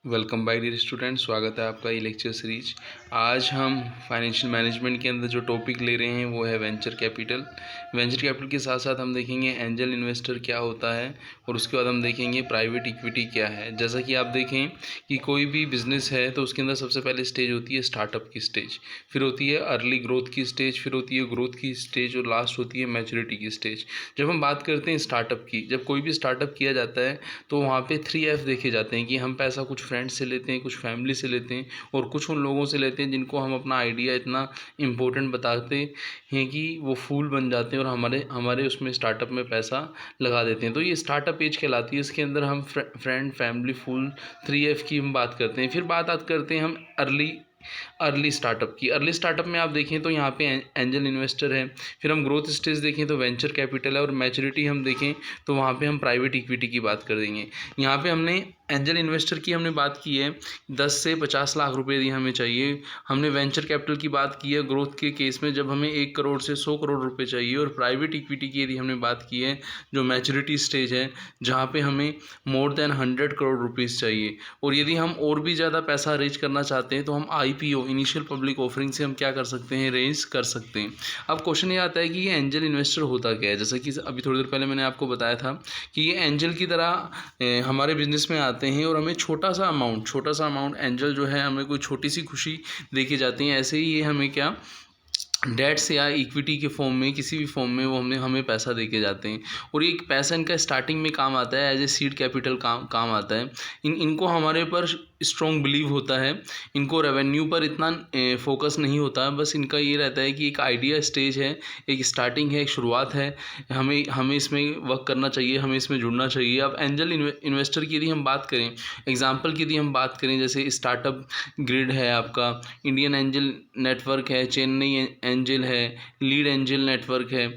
Welcome bye dear student, स्वागत है आपका ये लेक्चर सीरीज। आज हम फाइनेंशियल मैनेजमेंट के अंदर जो टॉपिक ले रहे हैं वो है वेंचर कैपिटल। वेंचर कैपिटल के साथ साथ हम देखेंगे एंजल इन्वेस्टर क्या होता है और उसके बाद हम देखेंगे प्राइवेट इक्विटी क्या है। जैसा कि आप देखें कि कोई भी बिजनेस है तो उसके अंदर सबसे पहले स्टेज होती है स्टार्टअप की स्टेज, फिर होती है अर्ली ग्रोथ की स्टेज, फिर होती है ग्रोथ की स्टेज और लास्ट होती है मैच्योरिटी की स्टेज। जब हम बात करते हैं स्टार्टअप की, जब कोई भी स्टार्टअप किया जाता है तो वहाँ पे 3F देखे जाते हैं कि हम पैसा कुछ फ्रेंड्स से लेते हैं, कुछ फैमिली से लेते हैं और कुछ उन लोगों से लेते हैं जिनको हम अपना आइडिया इतना इम्पोर्टेंट बताते हैं कि वो फूल बन जाते हैं और हमारे हमारे उसमें स्टार्टअप में पैसा लगा देते हैं। तो ये स्टार्टअप एज कहलाती है। इसके अंदर हम फ्रेंड, फैमिली, फूल, 3F की हम बात करते हैं। फिर बात करते हैं हम अर्ली स्टार्टअप की। अर्ली स्टार्टअप में आप देखें तो यहाँ पे एंजल इन्वेस्टर है। फिर हम ग्रोथ स्टेज देखें तो वेंचर कैपिटल है और मैच्योरिटी हम देखें तो वहाँ पे हम प्राइवेट इक्विटी की बात कर देंगे। यहाँ पे हमने एंजल इन्वेस्टर की हमने बात की है, 10 से 50 लाख रुपए यदि हमें चाहिए। हमने वेंचर कैपिटल की बात की है ग्रोथ के केस में, जब हमें 1 करोड़ से 100 करोड़ रुपए चाहिए। और प्राइवेट इक्विटी की यदि हमने बात की है जो मैच्योरिटी स्टेज है, जहाँ पे हमें मोर देन 100 करोड़ रुपीज़ चाहिए। और यदि हम और भी ज़्यादा पैसा रेज करना चाहते हैं तो हम IPO, इनिशियल पब्लिक ऑफरिंग से हम क्या कर सकते हैं, रेज कर सकते हैं। अब क्वेश्चन ये आता है कि ये एंजल इन्वेस्टर होता क्या है। जैसा कि अभी थोड़ी देर पहले मैंने आपको बताया था कि ये एंजल की तरह हमारे बिजनेस में आते हैं और हमें छोटा सा अमाउंट एंजल जो है हमें कोई छोटी सी खुशी दे के जाती हैं। ऐसे ही ये हमें क्या डेट्स या इक्विटी के फॉर्म में, किसी भी फॉर्म में वो हमें पैसा दे के जाते हैं। और ये पैसा इनका स्टार्टिंग में काम आता है, एज ए सीड कैपिटल काम आता है। इनको हमारे ऊपर स्ट्रॉन्ग बिलीव होता है। इनको रेवेन्यू पर इतना फोकस नहीं होता है, बस इनका ये रहता है कि एक आइडिया स्टेज है, एक स्टार्टिंग है, एक शुरुआत है, हमें इसमें वर्क करना चाहिए, हमें इसमें जुड़ना चाहिए। अब एंजल इन्वेस्टर की यदि हम बात करें, एग्जाम्पल की यदि हम बात करें, जैसे स्टार्टअप ग्रिड है आपका, इंडियन एंजल नेटवर्क है, चेन्नई एंजल है, लीड एंजल नेटवर्क है।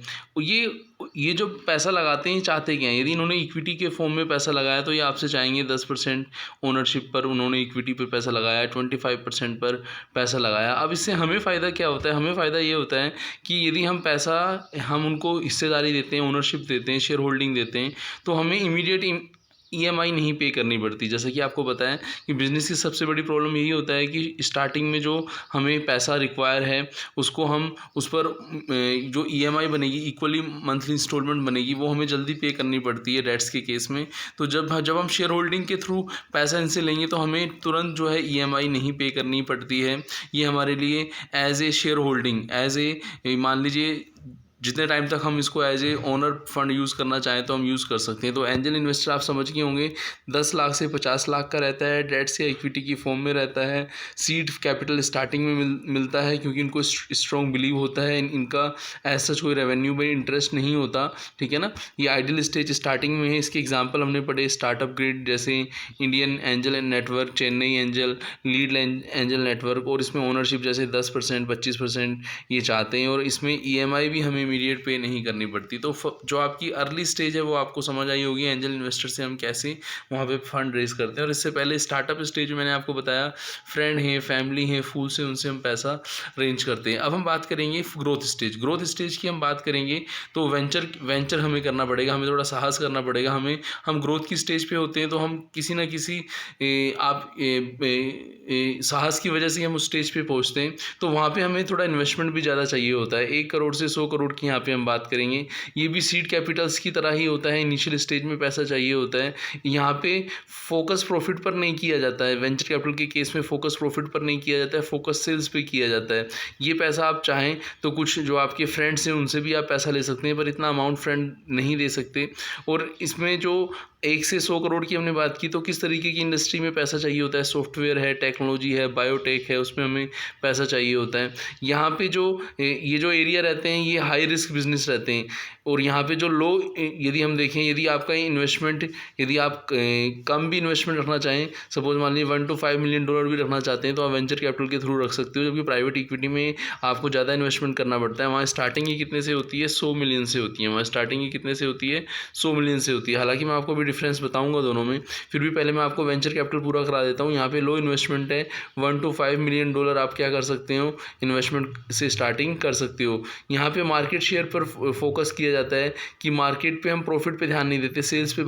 ये जो पैसा लगाते हैं चाहते क्या हैं। यदि इन्होंने इक्विटी के फॉर्म में पैसा लगाया तो ये आपसे चाहेंगे 10% ओनरशिप पर, उन्होंने इक्विटी पर पैसा लगाया, 25% पर पैसा लगाया। अब इससे हमें फ़ायदा क्या होता है, हमें फ़ायदा ये होता है कि यदि हम उनको हिस्सेदारी देते हैं, ओनरशिप देते हैं, शेयर होल्डिंग देते हैं, तो हमें इमीडिएट EMI नहीं पे करनी पड़ती। जैसा कि आपको बताएं कि बिज़नेस की सबसे बड़ी प्रॉब्लम यही होता है कि स्टार्टिंग में जो हमें पैसा रिक्वायर है उसको हम उस पर जो EMI बनेगी, इक्वली मंथली इंस्टॉलमेंट बनेगी, वो हमें जल्दी पे करनी पड़ती है डेट्स के केस में। तो जब हम शेयर होल्डिंग के थ्रू पैसा इनसे लेंगे तो हमें तुरंत जो है EMI नहीं पे करनी पड़ती है। ये हमारे लिए एज ए शेयर होल्डिंग, मान लीजिए जितने टाइम तक हम इसको as a owner fund use करना चाहें तो हम यूज़ कर सकते हैं। तो एंजल इन्वेस्टर आप समझ गए होंगे 10 लाख से 50 लाख का रहता है, डेट्स या इक्विटी की फॉर्म में रहता है। सीड कैपिटल स्टार्टिंग में मिलता है क्योंकि इनको स्ट्रॉन्ग बिलीव होता है। इनका एज सच कोई रेवेन्यू में इंटरेस्ट नहीं होता, ठीक है ना। ये आइडियल स्टेज स्टार्टिंग में है। इसके एग्जाम्पल हमने पढ़े स्टार्टअप ग्रिड, जैसे Indian angel network, Chennai angel, lead angel network. और इसमें ओनरशिप जैसे 10%, 25% ये चाहते हैं। और इसमें EMI भी हमें इमीडिएट पे नहीं करनी पड़ती। तो जो आपकी अर्ली स्टेज है वो आपको समझ आई होगी एंजल इन्वेस्टर से हम कैसे वहाँ पे फंड रेज करते हैं। और इससे पहले स्टार्टअप स्टेज में मैंने आपको बताया फ्रेंड हैं, फैमिली हैं, फूल से उनसे हम पैसा रेंज करते हैं। अब हम बात करेंगे ग्रोथ स्टेज। ग्रोथ स्टेज की हम बात करेंगे तो वेंचर हमें करना पड़ेगा, हमें थोड़ा साहस करना पड़ेगा। हम ग्रोथ की स्टेज पे होते हैं तो हम किसी ना किसी साहस की वजह से हम उस स्टेज पे पहुँचते हैं। तो वहाँ पे हमें थोड़ा इन्वेस्टमेंट भी ज़्यादा चाहिए होता है। 1 करोड़ से 100 करोड़ की यहाँ पे हम बात करेंगे। ये भी सीड कैपिटल्स की तरह ही होता है, इनिशियल स्टेज में पैसा चाहिए होता है। यहाँ पे फोकस प्रॉफिट पर नहीं किया जाता है। वेंचर कैपिटल के केस में फोकस प्रॉफिट पर नहीं किया जाता है, फोकस सेल्स पे किया जाता है। ये पैसा आप चाहें तो कुछ जो आपके फ्रेंड्स हैं उनसे भी आप पैसा ले सकते हैं, पर इतना अमाउंट फ्रेंड नहीं दे सकते। और इसमें जो 1 से 100 करोड़ की हमने बात की, तो किस तरीके की इंडस्ट्री में पैसा चाहिए होता है। सॉफ्टवेयर है, टेक्नोलॉजी है, बायोटेक है, उसमें हमें पैसा चाहिए होता है। यहाँ पे ये जो एरिया रहते हैं ये हाई रिस्क बिजनेस रहते हैं। और यहाँ पे जो यदि हम देखें, यदि आपका इन्वेस्टमेंट, यदि आप कम भी इन्वेस्टमेंट रखना चाहें, सपोज मान लीजिए $1 to $5 million भी रखना चाहते हैं, तो आप वेंचर कैपिटल के थ्रू रख सकते हो। जबकि प्राइवेट इक्विटी में आपको ज़्यादा इन्वेस्टमेंट करना पड़ता है। वहाँ स्टार्टिंग ही कितने से होती है, 100 मिलियन से होती है। वहाँ स्टार्टिंग ही कितने से होती है, 100 मिलियन से होती है। हालांकि मैं आपको भी डिफरेंस बताऊंगा दोनों में, फिर भी पहले मैं आपको वेंचर कैपिटल पूरा करा देता हूँ। यहाँ पे लो इन्वेस्टमेंट है, $1 to $5 million आप क्या कर सकते हो, इन्वेस्टमेंट से स्टार्टिंग कर सकते हो। यहाँ पे मार्केट शेयर पर फोकस किया जाता है कि मार्केट पे हम प्रॉफिट पे ध्यान नहीं देते, सेल्स पे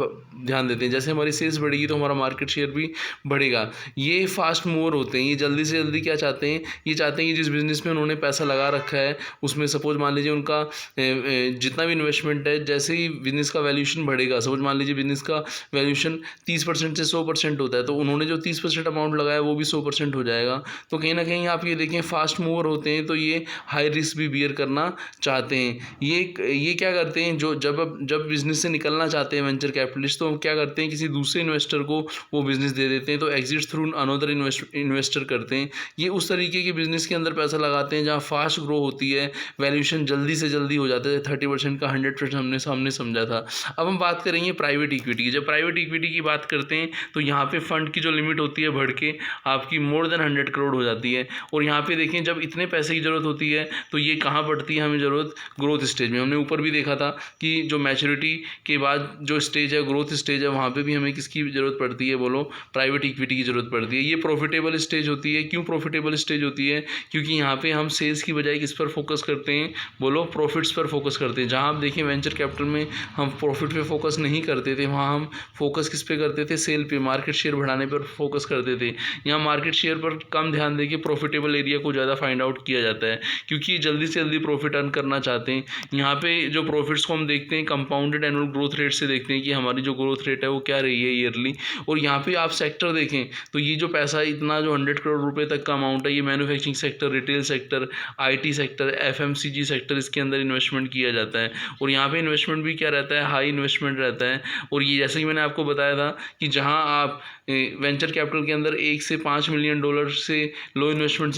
ध्यान देते हैं। जैसे हमारी सेल्स बढ़ेगी तो हमारा मार्केट शेयर भी बढ़ेगा। ये फास्ट मूवर होते हैं, ये जल्दी से जल्दी क्या चाहते हैं, ये चाहते हैं कि जिस बिज़नेस में उन्होंने पैसा लगा रखा है उसमें सपोज मान लीजिए उनका जितना भी इन्वेस्टमेंट है, जैसे ही बिज़नेस का वैल्यूएशन बढ़ेगा, सपोज मान लीजिए बिज़नेस का वैल्यूएशन 30% से 100% होता है, तो उन्होंने जो 30% अमाउंट लगाया वो भी 100% हो जाएगा। तो कहीं ना कहीं आप ये देखें फास्ट मूवर होते हैं, तो ये हाई रिस्क भी बियर करना चाहते हैं। ये क्या करते हैं, जो जब बिज़नेस से निकलना चाहते हैं वेंचर कैपिटलिस्ट, तो क्या करते हैं किसी दूसरे इन्वेस्टर को वो बिज़नेस दे देते हैं, तो एग्जिट थ्रू अनदर इन्वेस्टर करते हैं। ये उस तरीके के बिज़नेस के अंदर पैसा लगाते हैं जहाँ फास्ट ग्रो होती है, वैल्यूएशन जल्दी से जल्दी हो जाता है। 30% का 100% हमने समझा था। अब हम बात करेंगे प्राइवेट इक्विटी की। जब प्राइवेट इक्विटी की बात करते हैं तो यहाँ पे फंड की जो लिमिट होती है बढ़ के आपकी मोर देन 100 करोड़ हो जाती है। और यहाँ पे देखें जब इतने पैसे की ज़रूरत होती है तो ये कहाँ पड़ती है हमें ज़रूरत, ग्रोथ स्टेज में। हमने ऊपर भी देखा था कि जो मैच्योरिटी के बाद जो स्टेज है, ग्रोथ स्टेज है, वहाँ पे भी हमें किसकी ज़रूरत पड़ती है, बोलो प्राइवेट इक्विटी की ज़रूरत पड़ती है। ये प्रॉफिटेबल स्टेज होती है। क्यों प्रॉफिटेबल स्टेज होती है, क्योंकि यहाँ पे हम सेल्स की बजाय किस पर फोकस करते हैं, बोलो प्रॉफिट्स पर फोकस करते हैं। जहाँ आप देखें वेंचर कैपिटल में हम प्रॉफिट पे फोकस नहीं करते थे, वहाँ हम फोकस किस पे करते थे, सेल पे, मार्केट शेयर बढ़ाने पर फोकस करते थे। यहाँ मार्केट शेयर पर कम ध्यान देके प्रॉफिटेबल एरिया को ज़्यादा फाइंड आउट किया जाता है, क्योंकि जल्दी से जल्दी प्रॉफिट अर्न करना चाहते हैं। यहाँ पे जो प्रॉफिट्स को हम देखते हैं कंपाउंडेड एनुअल ग्रोथ रेट से देखते हैं कि हमारी जो ग्रोथ रेट है वो क्या रही है ईयरली। और यहाँ पे आप सेक्टर देखें तो ये जो पैसा इतना जो 100 करोड़ रुपए तक का अमाउंट है, ये manufacturing sector, retail sector, IT sector, FMCG sector, इसके अंदर इन्वेस्टमेंट किया जाता है। और यहाँ पे इन्वेस्टमेंट भी क्या रहता है, हाई इन्वेस्टमेंट रहता है। और ये जैसे कि मैंने आपको बताया था कि जहाँ आप वेंचर कैपिटल के अंदर 1 से 5 मिलियन डॉलर से लो इन्वेस्टमेंट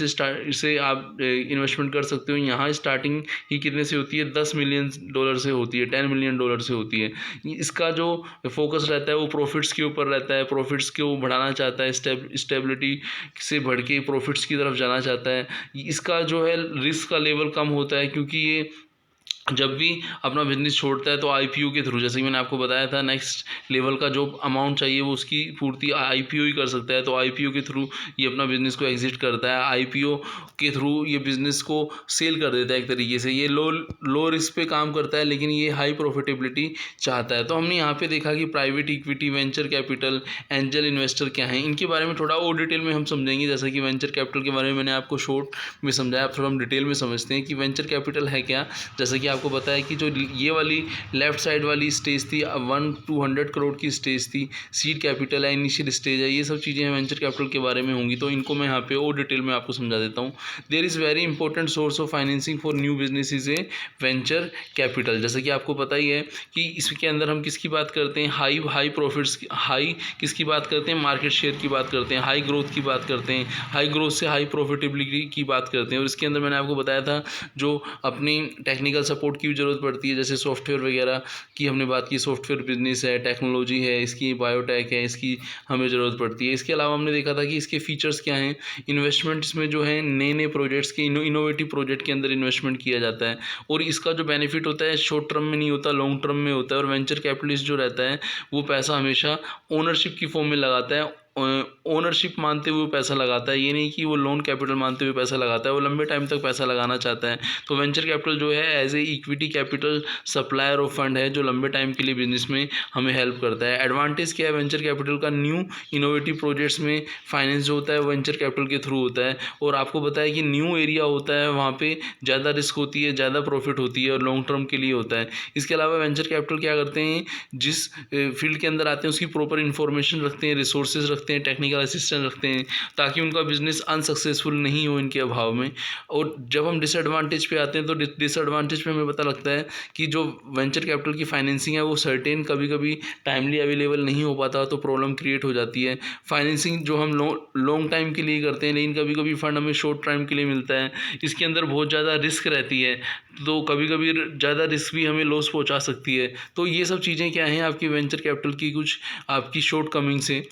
से आप इन्वेस्टमेंट कर सकते हो। यहाँ स्टार्टिंग ही कितने से होती है, 10 मिलियन डॉलर से होती है, 10 मिलियन डॉलर से होती है। इसका जो फोकस रहता है वो प्रॉफिट्स के ऊपर रहता है, प्रॉफिट्स को बढ़ाना चाहता है, स्टेबिलिटी से बढ़ के प्रॉफिट्स की तरफ जाना चाहता है। इसका जो है रिस्क का लेवल कम होता है, क्योंकि ये जब भी अपना बिजनेस छोड़ता है तो IPO के थ्रू, जैसे कि मैंने आपको बताया था, नेक्स्ट लेवल का जो अमाउंट चाहिए वो उसकी पूर्ति IPO ही कर सकता है। तो IPO के थ्रू ये अपना बिज़नेस को एग्जिट करता है। IPO के थ्रू ये बिज़नेस को सेल कर देता है एक तरीके से। ये लो रिस्क पे काम करता है, लेकिन ये हाई प्रॉफिटेबिलिटी चाहता है। तो हमने यहाँ पे देखा कि private equity, venture capital, angel investor क्या हैं, इनके बारे में थोड़ा और डिटेल में हम समझेंगे। जैसा कि वेंचर कैपिटल के बारे में मैंने आपको शॉर्ट में समझाया, अब थोड़ा हम डिटेल में समझते हैं कि वेंचर कैपिटल है क्या। जैसा कि आपको पता है कि जो ये वाली लेफ्ट साइड वाली स्टेज थी 1 to 100 करोड़ की स्टेज थी, सीड कैपिटल है, इनिशियल स्टेज है, ये सब चीज़ें वेंचर कैपिटल के बारे में होंगी। तो इनको मैं यहाँ पे और डिटेल में आपको समझा देता हूँ। There is very important source of financing for new business is a venture capital. जैसा कि आपको पता ही है कि इसके अंदर हम किसकी बात करते हैं, हाई प्रॉफिट्स, हाई किसकी बात करते हैं, मार्केट शेयर की बात करते हैं, हाई ग्रोथ की बात करते हैं, हाई ग्रोथ से हाई प्रॉफिटेबिलिटी की बात करते हैं। और इसके अंदर मैंने आपको बताया था जो अपनी टेक्निकल सपोर्ट की ज़रूरत पड़ती है, जैसे सॉफ्टवेयर वगैरह की हमने बात की, सॉफ्टवेयर बिजनेस है, टेक्नोलॉजी है, इसकी बायोटेक है, इसकी हमें ज़रूरत पड़ती है। इसके अलावा हमने देखा था कि इसके फीचर्स क्या हैं, इन्वेस्टमेंट्स में जो है नए प्रोजेक्ट्स के, इनोवेटिव प्रोजेक्ट के अंदर इन्वेस्टमेंट किया जाता है। और इसका जो बेनिफिट होता है शॉर्ट टर्म में नहीं होता, लॉन्ग टर्म में होता है। और वेंचर कैपिटलिस्ट जो रहता है वो पैसा हमेशा ओनरशिप की फॉर्म में लगाता है, ओनरशिप मानते हुए पैसा लगाता है। ये नहीं कि वो लोन कैपिटल मानते हुए पैसा लगाता है, वो लंबे टाइम तक पैसा लगाना चाहता है। तो वेंचर कैपिटल जो है as a equity capital supplier of fund है, जो लंबे टाइम के लिए बिजनेस में हमें हेल्प करता है। एडवांटेज क्या है वेंचर कैपिटल का, न्यू इनोवेटिव प्रोजेक्ट्स में फाइनेंस जो होता है वो वेंचर कैपिटल के थ्रू होता है। और आपको बताया कि न्यू एरिया होता है, वहाँ पे ज़्यादा रिस्क होती है, ज़्यादा प्रॉफिट होती है और लॉन्ग टर्म के लिए होता है। इसके अलावा वेंचर कैपिटल क्या करते हैं, जिस फील्ड के अंदर आते हैं उसकी प्रॉपर इन्फॉर्मेशन रखते हैं, रिसोर्सेज रखते हैं, टेक्निकल असिस्टेंट रखते हैं, ताकि उनका बिजनेस अनसक्सेसफुल नहीं हो इनके अभाव में। और जब हम डिसएडवांटेज पे आते हैं तो डिसएडवांटेज पे हमें पता लगता है कि जो वेंचर कैपिटल की फाइनेंसिंग है वो सर्टेन कभी कभी टाइमली अवेलेबल नहीं हो पाता, तो प्रॉब्लम क्रिएट हो जाती है। फाइनेंसिंग जो हम लॉन्ग टाइम के लिए करते हैं, लेकिन कभी कभी फंड हमें शॉर्ट टाइम के लिए मिलता है। इसके अंदर बहुत ज़्यादा रिस्क रहती है, तो कभी कभी ज़्यादा रिस्क भी हमें लॉस पहुंचा सकती है। तो ये सब चीज़ें क्या हैं आपकी वेंचर कैपिटल की कुछ आपकी शॉर्ट कमिंग से।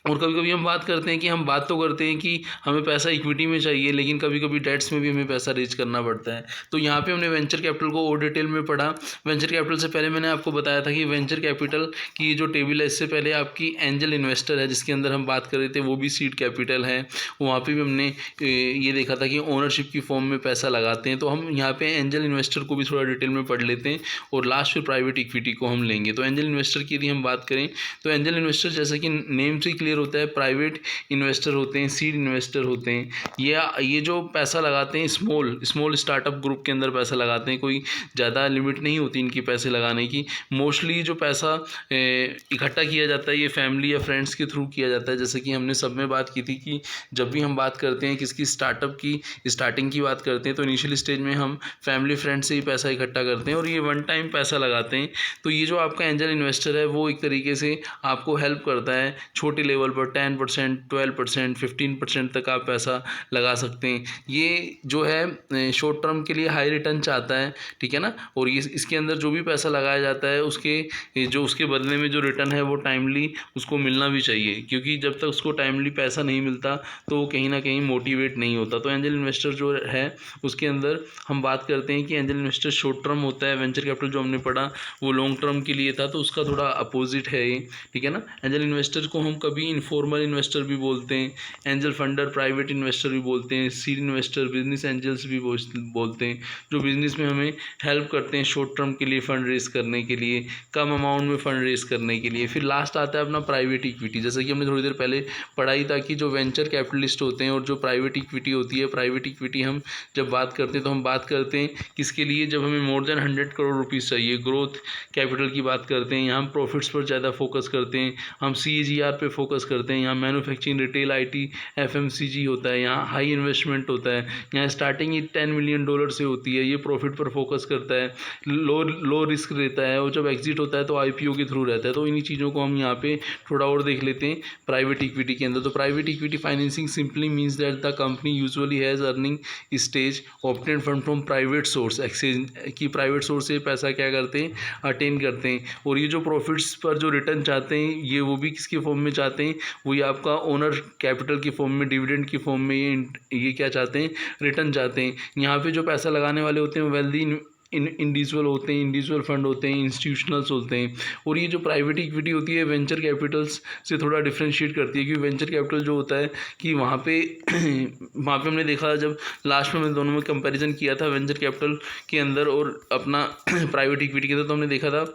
और कभी कभी हम बात करते हैं कि हम बात तो करते हैं कि हमें पैसा इक्विटी में चाहिए, लेकिन कभी कभी डेट्स में भी हमें पैसा रेज करना पड़ता है। तो यहाँ पे हमने वेंचर कैपिटल को और डिटेल में पढ़ा। वेंचर कैपिटल से पहले मैंने आपको बताया था कि वेंचर कैपिटल की जो टेबल है, इससे पहले आपकी एंजल इन्वेस्टर है जिसके अंदर हम बात कर रहे थे, वो भी सीड कैपिटल है। वहाँ पर भी हमने ये देखा था कि ओनरशिप की फॉर्म में पैसा लगाते हैं। तो हम यहाँ पे एंजल इन्वेस्टर को भी थोड़ा डिटेल में पढ़ लेते हैं और लास्ट फिर प्राइवेट इक्विटी को हम लेंगे। तो एंजल इन्वेस्टर की यदि हम बात करें तो एंजल इन्वेस्टर जैसा कि नेम से क्लियर होता है, प्राइवेट इन्वेस्टर होते हैं, सीड इन्वेस्टर होते हैं। ये जो पैसा लगाते हैं स्मॉल स्टार्टअप ग्रुप के अंदर पैसा लगाते हैं। कोई ज़्यादा लिमिट नहीं होती इनकी पैसे लगाने की। मोस्टली जो पैसा इकट्ठा किया जाता है ये फैमिली या फ्रेंड्स के थ्रू किया जाता है। जैसे कि हमने सब में बात की थी कि जब भी हम बात करते हैं किसकी स्टार्टअप की स्टार्टिंग की बात करते हैं तो इनिशियल स्टेज में हम फैमिली फ्रेंड से ही पैसा इकट्ठा करते हैं और ये वन टाइम पैसा लगाते हैं। तो ये जो आपका एंजल इन्वेस्टर है वो एक तरीके से आपको हेल्प करता है छोटे लेवल पर 10%, 12%, 15% तक आप पैसा लगा सकते हैं। ये जो है शॉर्ट टर्म के लिए हाई रिटर्न चाहता है, ठीक है ना। और ये इसके अंदर जो भी पैसा लगाया जाता है उसके बदले में जो रिटर्न है वो टाइमली उसको मिलना भी चाहिए, क्योंकि जब तक उसको टाइमली पैसा नहीं मिलता तो वो कहीं ना कहीं मोटिवेट नहीं होता। तो एंजल इन्वेस्टर जो है उसके अंदर हम बात करते हैं कि एंजल इन्वेस्टर शॉर्ट टर्म होता है। वेंचर कैपिटल जो हमने पढ़ा वो लॉन्ग टर्म के लिए था, तो उसका थोड़ा अपोजिट है ये, ठीक है ना। एंजल इन्वेस्टर को हम कभी इनफॉर्मल इन्वेस्टर भी बोलते हैं, एंजल फंडर प्राइवेट इन्वेस्टर भी बोलते हैं, सीड इन्वेस्टर बिजनेस एंजल्स भी बोलते हैं, जो बिजनेस में हमें हेल्प करते हैं शॉर्ट टर्म के लिए फंड रेज करने के लिए, कम अमाउंट में फंड रेज करने के लिए। फिर लास्ट आता है अपना प्राइवेट इक्विटी। जैसे कि हमने थोड़ी देर पहले पढ़ाई था कि जो वेंचर कैपिटलिस्ट होते हैं और जो प्राइवेट इक्विटी होती है, प्राइवेट इक्विटी हम जब बात करते हैं तो हम बात करते हैं किसके लिए, जब हमें मोर देन 100 करोड़ रुपीज़ चाहिए, ग्रोथ कैपिटल की बात करते हैं। यहाँ हम प्रॉफिट्स पर ज़्यादा फोकस करते हैं, हम CAGR पे फोकस करते हैं। यहाँ मैन्युफैक्चरिंग, रिटेल, IT, FMCG होता है, यहाँ हाई इन्वेस्टमेंट होता है, यहाँ स्टार्टिंग ही $10 मिलियन से होती है। ये प्रॉफिट पर फोकस करता है, लो रिस्क रहता है और जब एग्जिट होता है तो IPO के थ्रू रहता है। तो इन्हीं चीज़ों को हम यहाँ पे थोड़ा और देख लेते हैं प्राइवेट इक्विटी के अंदर। तो private equity financing simply means that the company usually has earning stage obtain fund from private source, exchange की प्राइवेट सोर्स से पैसा क्या करते हैं, अटेन करते हैं। और ये जो प्रॉफिट्स पर जो रिटर्न चाहते हैं ये वो भी किसके फॉर्म में चाहते हैं, वही आपका ओनर कैपिटल की फॉर्म में, डिविडेंड की फॉर्म में ये क्या चाहते हैं, रिटर्न चाहते हैं। यहाँ पे जो पैसा लगाने वाले होते हैं वेल्दी इंडिविजुअल होते हैं, इंडिविजुअल फंड होते हैं, इंस्टीट्यूशनल्स होते हैं। और ये जो प्राइवेट इक्विटी होती है वेंचर कैपिटल्स से थोड़ा डिफ्रेंशिएट करती है, क्योंकि वेंचर कैपिटल जो होता है कि वहाँ पे हमने देखा, जब लास्ट में दोनों में कंपैरिजन किया था वेंचर कैपिटल के अंदर और अपना प्राइवेट इक्विटी के अंदर, तो हमने देखा था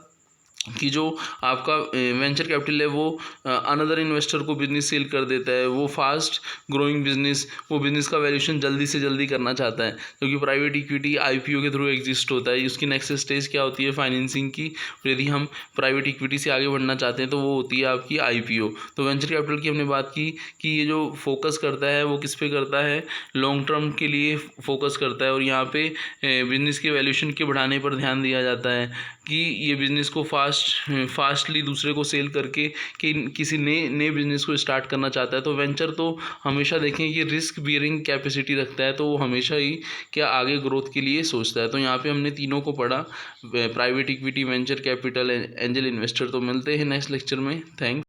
कि जो आपका वेंचर कैपिटल है वो अनदर इन्वेस्टर को बिजनेस सेल कर देता है। वो फास्ट ग्रोइंग बिजनेस, वो बिजनेस का वैल्यूएशन जल्दी से जल्दी करना चाहता है, क्योंकि प्राइवेट इक्विटी IPO के थ्रू एग्जिस्ट होता है। उसकी नेक्स्ट स्टेज क्या होती है, फाइनेंसिंग की। यदि हम प्राइवेट इक्विटी से आगे बढ़ना चाहते हैं तो वो होती है आपकी IPO। तो वेंचर कैपिटल की हमने बात की कि ये जो फोकस करता है वो किस पे करता है, लॉन्ग टर्म के लिए फोकस करता है। और यहाँ पे बिजनेस के वैल्यूएशन के बढ़ाने पर ध्यान दिया जाता है कि ये बिज़नेस को फास्टली दूसरे को सेल करके कि किसी नए बिज़नेस को स्टार्ट करना चाहता है। तो वेंचर तो हमेशा देखें कि रिस्क बियरिंग कैपेसिटी रखता है, तो वो हमेशा ही क्या आगे ग्रोथ के लिए सोचता है। तो यहाँ पे हमने तीनों को पढ़ा, private equity, venture capital, angel investor. तो मिलते हैं नेक्स्ट लेक्चर में। थैंक्स।